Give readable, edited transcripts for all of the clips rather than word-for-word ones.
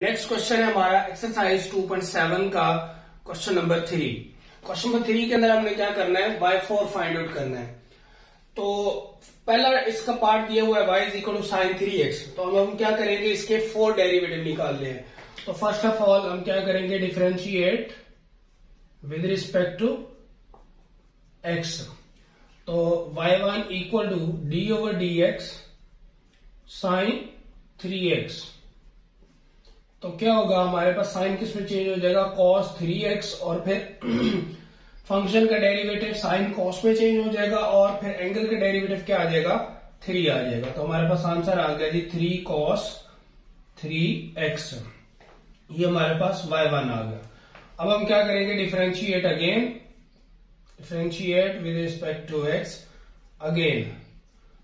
Next question है हमारा exercise 2.7 का क्वेश्चन नंबर 3। क्वेश्चन नंबर 3 के अंदर हमने क्या करना है, y4 फाइंड आउट करना है। तो पहला इसका पार्ट दिया हुआ है y is equal to sine 3x। तो हम क्या करेंगे, इसके 4 डेरिवेटिव निकालने हैं। तो फर्स्ट ऑफ ऑल हम क्या करेंगे, differentiate with respect to x। तो y1 equal to d over d x sine 3x। तो क्या होगा, हमारे पास साइन किस में चेंज हो जाएगा, cos 3x, और फिर फंक्शन का डेरिवेटिव साइन cos में चेंज हो जाएगा, और फिर एंगल का डेरिवेटिव क्या आ जाएगा, 3 आ जाएगा। तो हमारे पास आंसर आ गया जी 3 cos 3x। ये हमारे पास y1 आ गया। अब हम क्या करेंगे, differentiate again, differentiate with respect to x again.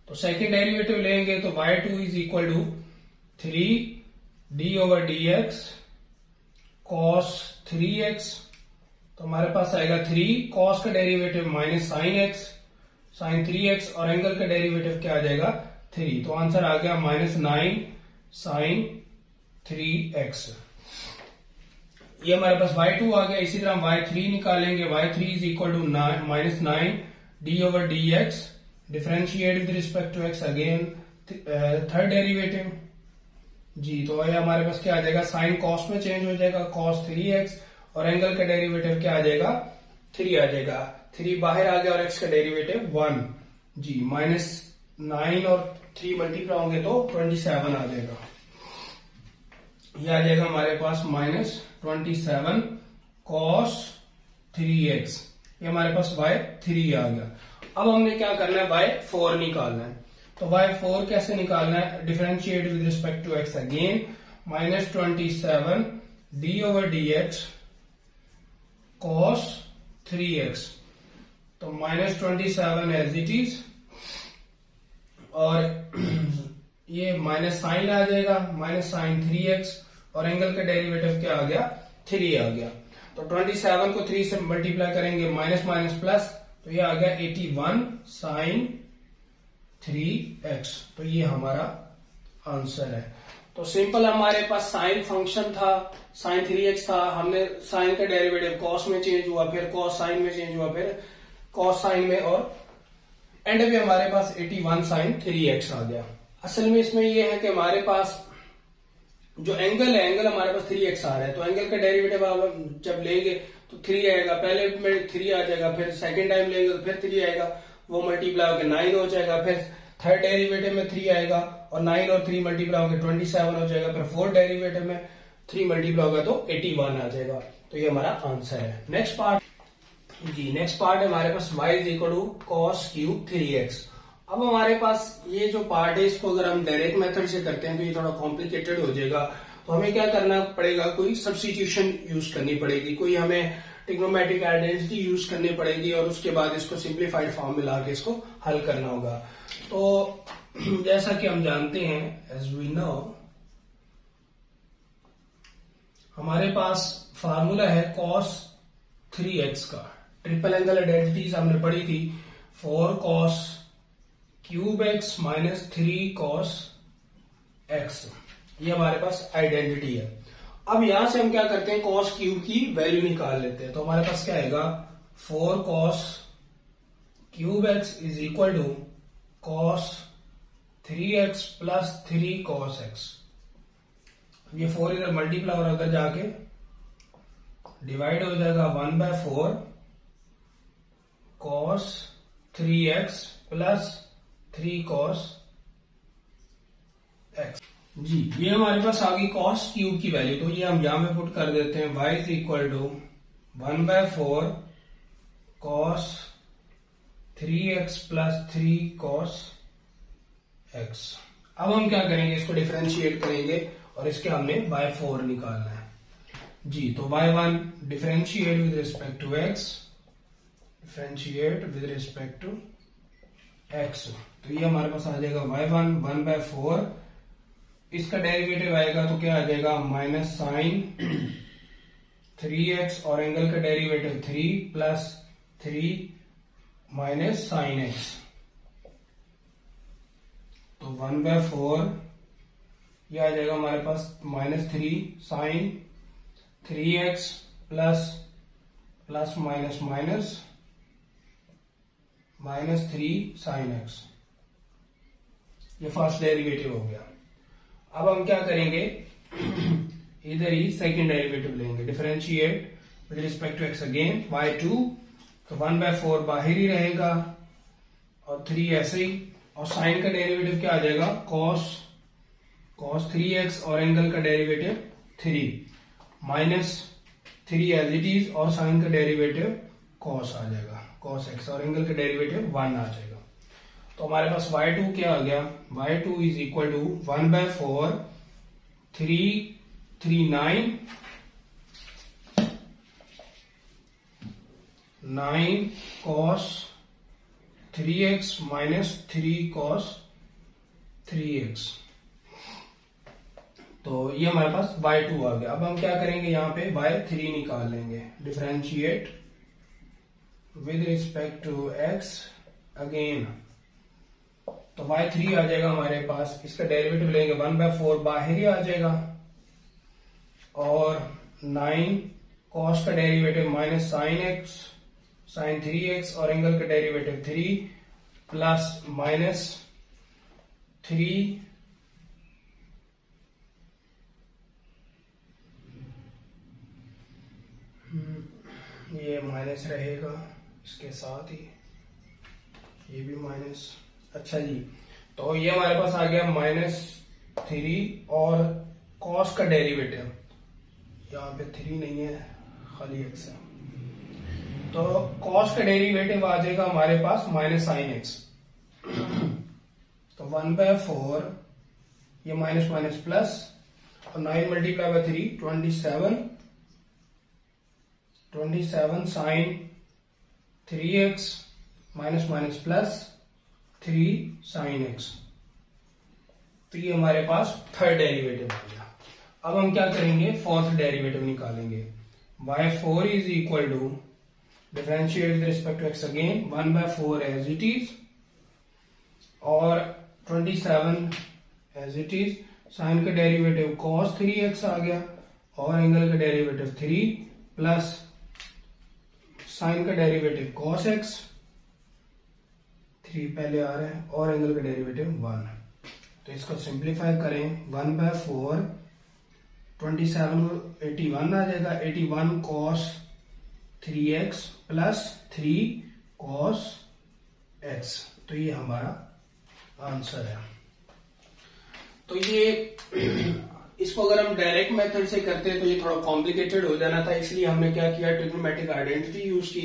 तो सेकेंड डेरिवेटिव लेंगे तो y2 is equal to 3 d over d x cos 3x। तो हमारे पास आएगा 3 कॉस का derivative minus sine x sine 3x, और एंगल का डेरिवेटिव क्या आ जाएगा, 3। तो आंसर आ गया -9 साइन 3x। ये हमारे पास y2 आ गया। इसी तरह हम y3 निकालेंगे। y3 is equal to -9 d over d x, differentiate with respect to x again, third derivative जी। तो ये हमारे पास क्या आ जाएगा, साइन कॉस में चेंज हो जाएगा, cos 3x, और एंगल का डेरिवेटिव क्या आ जाएगा, 3 आ जाएगा। 3 बाहर आ गया और x का डेरिवेटिव 1 जी। -9 और 3 मल्टीप्लाई होंगे तो 27 आ जाएगा। ये आ जाएगा हमारे पास -27 cos 3x। ये हमारे पास y3 आ गया। अब हमने क्या करना है, y4 निकालना है। तो y4 कैसे निकालना है, differentiate with respect to x again, -27 d over d x cos 3x। तो -27 एज इट इज, और ये माइनस साइन आ जाएगा, माइनस साइन 3x, और एंगल का डेरिवेटिव क्या आ गया, 3 आ गया। तो 27 को 3 से मल्टीप्लाई करेंगे, माइनस माइनस प्लस, तो ये आ गया 81 साइन 3x। तो ये हमारा आंसर है। तो सिंपल हमारे पास साइन फंक्शन था, साइन 3x था, हमने साइन का डेरिवेटिव cos में चेंज हुआ, फिर cos साइन में चेंज हुआ, फिर cos साइन में, और एंड में हमारे पास 81 साइन 3x आ गया। असल में इसमें ये है कि हमारे पास जो एंगल है, एंगल हमारे पास 3x आ रहा है। तो एंगल का डेरिवेटिव आप जब लेंगे तो 3 आएगा, पहले में 3 आ जाएगा, फिर सेकंड टाइम लेंगे तो फिर 3 आएगा, वो मल्टीप्लाई होकर 9 हो जाएगा, फिर थर्ड डेरिवेटिव में 3 आएगा, और 9 और 3 मल्टीप्लाई होकर 27 हो जाएगा, फिर फोर्थ डेरिवेटिव में 3 मल्टीप्लाई होगा तो 81 आ जाएगा। तो ये हमारा आंसर है। नेक्स्ट पार्ट जी, नेक्स्ट पार्ट है हमारे पास y is equal to cos cube 3x। अब हमारे पास ये जो पार्ट है, इसको अगर हम डायरेक्ट मेथड से करते हैं तो ये थोड़ा कॉम्प्लिकेटेड हो जाएगा। तो हमें क्या करना पड़ेगा, कोई सब्स्टिट्यूशन यूज करनी पड़ेगी, कोई हमें ट्रिग्नोमेट्रिक आइडेंटिटी यूज करनी पड़ेगी, और उसके बाद इसको सिंप्लीफाइड फॉर्म में लाके इसको हल करना होगा। तो जैसा कि हम जानते हैं, एज वी नो, हमारे पास फार्मूला है cos 3x का। ट्रिपल एंगल आइडेंटिटीज हमने पढ़ी थी, 4 cos cube x minus 3 cos x। ये हमारे पास आइडेंटिटी है। अब यहां से हम क्या करते हैं, cos क्यूब की वैल्यू निकाल लेते हैं। तो हमारे पास क्या आएगा, 4 cos cube x is equal to cos 3x plus 3 cos x। ये 4 इधर मल्टीप्लाई और अगर जाके डिवाइड हो जाएगा, 1/4 cos 3x plus 3 cos x जी। ये हमारे पास आ गई cos क्यूब की वैल्यू। तो ये हम यहां पे पुट कर देते हैं, y is equal to 1/4 cos 3x plus 3 cos x। अब हम क्या करेंगे, इसको डिफरेंशिएट करेंगे, और इसके हमने y4 निकालना है जी। तो y1 differentiate with respect to x, differentiate with respect to x। तो ये हमारे पास आ जाएगा y1 1/4, इसका डेरिवेटिव आएगा तो क्या आ जाएगा, माइनस साइन 3x, और एंगल का derivative 3 plus 3 minus sine x। तो 1/4 ये आ जाएगा हमारे पास -3 sine 3x plus plus minus minus -3 sine x। ये फर्स्ट डेरिवेटिव हो गया। अब हम क्या करेंगे, इधर ही सेकंड डेरिवेटिव लेंगे, differentiate with respect to x again y2, तो 1/4 बाहर ही रहेगा और 3 ऐसे ही, और साइन का डेरिवेटिव क्या आ जाएगा cos 3x और एंगल का derivative 3 minus 3 as it is, और साइन का डेरिवेटिव cos आ जाएगा cos x, और एंगल का डेरिवेटिव 1 आ जाएगा। तो हमारे पास y2 क्या आ गया, y2 is equal to 1/4 9 cos 3x minus 3 cos 3x। तो ये हमारे पास y2 आ गया। अब हम क्या करेंगे, यहाँ पे y3 निकाल लेंगे, differentiate with respect to x again, तो y3 आ जाएगा हमारे पास, इसका डेरिवेटिव लेंगे 1/4 बाहर ही आ जाएगा, और 9 cos का डेरिवेटिव माइनस साइन 3x और एंगल का डेरिवेटिव 3 प्लस माइनस 3 ये माइनस रहेगा इसके साथ ही, ये भी माइनस। अच्छा जी, तो ये हमारे पास आ गया -3 और cos का डेरिवेटिव, यहाँ पे 3 नहीं है खाली x है, तो cos का डेरिवेटिव आ जाएगा हमारे पास माइनस साइन x, तो 1/4 ये माइनस माइनस प्लस, और 9 multiply by 3 27 sine 3x minus minus plus 3 sine x। तो ये हमारे पास थर्ड डेरिवेटिव आ गया। अब हम क्या करेंगे, फोर्थ डेरिवेटिव निकालेंगे, y4 is equal to differentiate with respect to x again 1/4 as it is, और 27 एज इट इज, साइन का डेरिवेटिव cos 3x आ गया, और एंगल का डेरिवेटिव 3 प्लस साइन का डेरिवेटिव cos x, 3 पहले आ रहा है, और एंगल का डेरिवेटिव 1। तो इसको सिंप्लीफाई करें, 1/4 27 81 आ जाएगा, 81 cos 3x plus 3 cos x। तो ये हमारा आंसर है। तो ये इसको अगर हम डायरेक्ट मेथड से करते तो ये थोड़ा कॉम्प्लिकेटेड हो जाना था, इसलिए हमने क्या किया, ट्रिग्नोमेट्रिक आइडेंटिटी यूज की,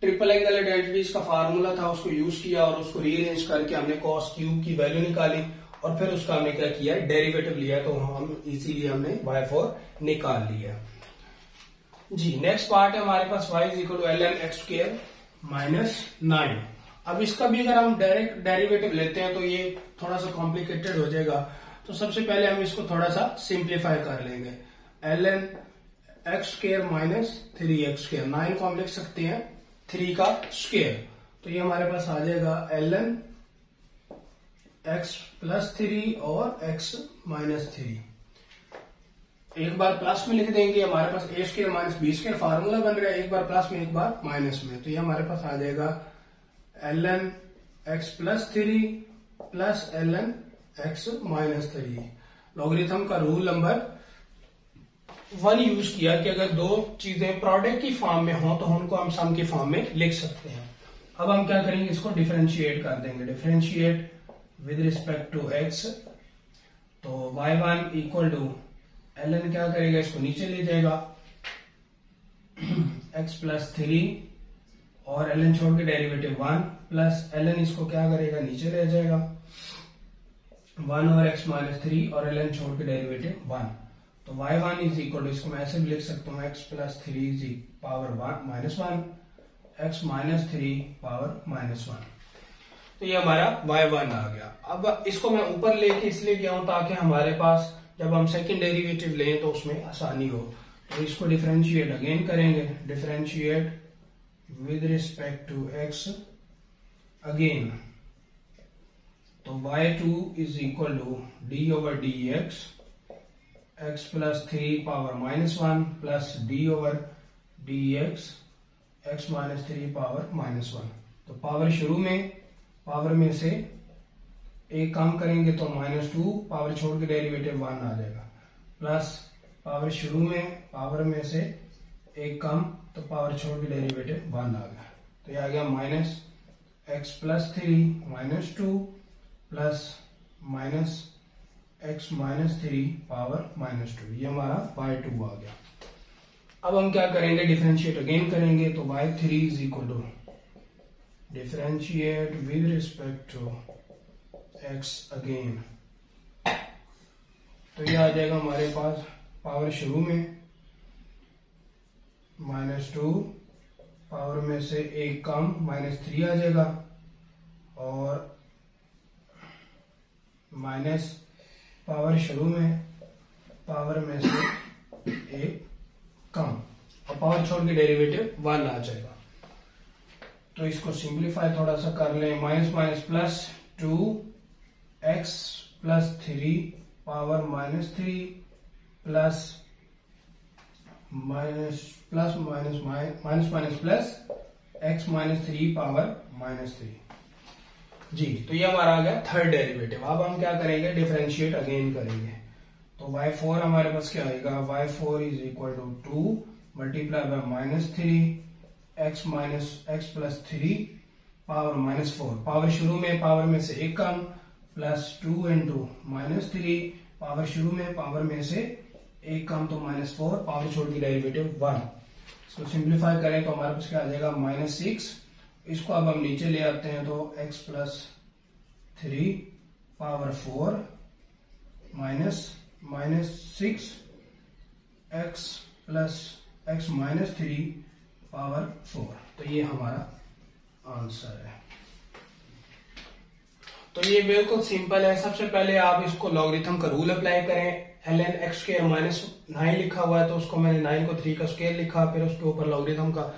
ट्रिपल एंगल आइडेंटिटीज का फार्मूला था उसको यूज किया, और उसको रीअरेंज करके हमने cos क्यूब की वैल्यू निकाली, और फिर उसका हमने क्या किया, डेरिवेटिव लिया, तो हम इसीलिए हमने y4 निकाल लिया। जी नेक्स्ट पार्ट है हमारे पास y is equal to ln x² minus 9। अब इसका भी अगर हम डायरेक्ट डेरिवेटिव लेते हैं तो ये थोड़ा सा कॉम्प्लिकेटेड हो जाएगा, तो सबसे पहले हम इसको थोड़ा सा सिंप्लीफाई कर लेंगे, ln x² माइनस 3x², 9 को हम लिख सकते हैं 3 का स्क्वायर, तो ये हमारे पास आ जाएगा ln x प्लस 3 और x माइनस 3। एक बार प्लस में लिख देंगे, हमारे पास a² माइनस b² फार्मूला बन रहा है, एक बार प्लस में एक बार माइनस में, तो ये हमारे पास आ जाएगा ln x plus 3 plus ln x minus 3। Logarithm का रूल नंबर 1 यूज किया कि अगर दो चीजें प्रोडक्ट की फॉर्म में हो तो उनको हम सम की फॉर्म में लिख सकते हैं। अब हम क्या करेंगे, इसको डिफरेंशिएट कर देंगे, differentiate with respect to x, तो y1 इक्वल टू ln क्या करेगा, इसको नीचे ले जाएगा x प्लस 3 और ln छोड़ के डेरिवेटिव 1 प्लस ln इसको क्या करेगा, नीचे ले जाएगा 1 और x माइनस 3 और ln छोड़ के डेरिवेटिव 1, तो y1 इज इक्वल टू, इसको मैं ऐसे भी लिख सकता हूँ, x plus 3 is power 1 minus 1, x minus 3 power minus 1। तो ये हमारा y1 आ गया। अब इसको मैं ऊपर लेके इसलिए गया हूं ताकि हमारे पास जब हम सेकंड डेरिवेटिव लें तो उसमें आसानी हो। तो इसको डिफरेंशिएट अगेन करेंगे, differentiate with respect to x again, तो y2 is equal to d over d x x plus 3 power -1 plus d over d x x minus 3 power -1। तो पावर शुरू में, पावर में से एक कम करेंगे तो -2, पावर छोड़ के डेरिवेटिव 1 आ जाएगा, प्लस पावर शुरू में, पावर में से एक कम तो पावर छोड़ के डेरिवेटिव 1 आ गया। तो ये आ गया minus x plus 3 -2 plus minus x minus 3 power -2, ये हमारा y2 आ गया। अब हम क्या करेंगे, डिफरेंशिएट अगेन करेंगे। तो y3 is equal to differentiate with respect to x again. तो ये आ जाएगा हमारे पास पावर शुरू में -2, पावर में से एक कम -3 आ जाएगा, और माइनस पावर शुरू में, पावर में से एक कम, और पावर छोड़ के डेरिवेटिव 1 आ जाएगा। तो इसको सिंप्लीफाई थोड़ा सा कर लें। Minus minus plus 2x plus 3 power -3 plus minus plus minus minus minus plus x minus 3 power -3 जी। तो ये हमारा आ गया थर्ड डेरिवेटिव। अब हम क्या करेंगे, डिफरेंशिएट अगेन करेंगे। तो y4 हमारे पास क्या आएगा, y4 is equal to 2 multiply by -3 x plus 3 power -4, power शुरू में, पावर में से एक कम, प्लस 2 इंटू -3, पावर शुरू में, पावर में से एक कम तो -4, पावर छोड़ के डेरिवेटिव 1। इसको सिंप्लीफाई करें तो हमारे पास क्या आ जाएगा -6। इसको अब हम नीचे ले आते हैं तो x plus 3 power 4 minus -6 x plus x minus 3 power 4। तो ये हमारा आंसर है। तो ये बिल्कुल सिंपल है। सबसे पहले आप इसको लॉगरिथम का रूल अप्लाई करें। ln x स्क्वायर -9 लिखा हुआ है तो उसको मैंने 9 को 3 का स्क्वायर लिखा, फिर उसके ऊपर लॉगरिथम का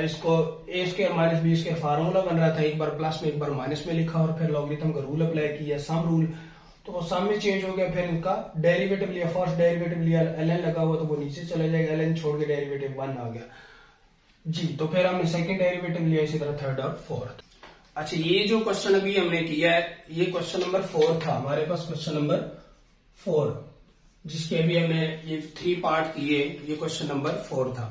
इसको a square minus b square formula बन रहा था, एक बार प्लस में एक बार माइनस में लिखा, और फिर लॉगरिथम का रूल अप्लाई किया, सम रूल। तो वो सम में चेंज हो गया, फिर इनका डेरिवेटिव लिया, फर्स्ट डेरिवेटिव लिया, ln लगा हुआ तो वो नीचे चला जाएगा, ln छोड़ के डेरिवेटिव 1 आ गया जी। तो फिर हमने सेकंड डेरिवेटिव लिया, इसी तरह थर्ड और फोर्थ। अच्छा, ये जो क्वेश्चन अभी हमने किया है, ये क्वेश्चन नंबर 4 था हमारे पास, क्वेश्चन नंबर 4, जिसके अभी हमने ये 3 पार्ट किए, ये क्वेश्चन नंबर 4 था।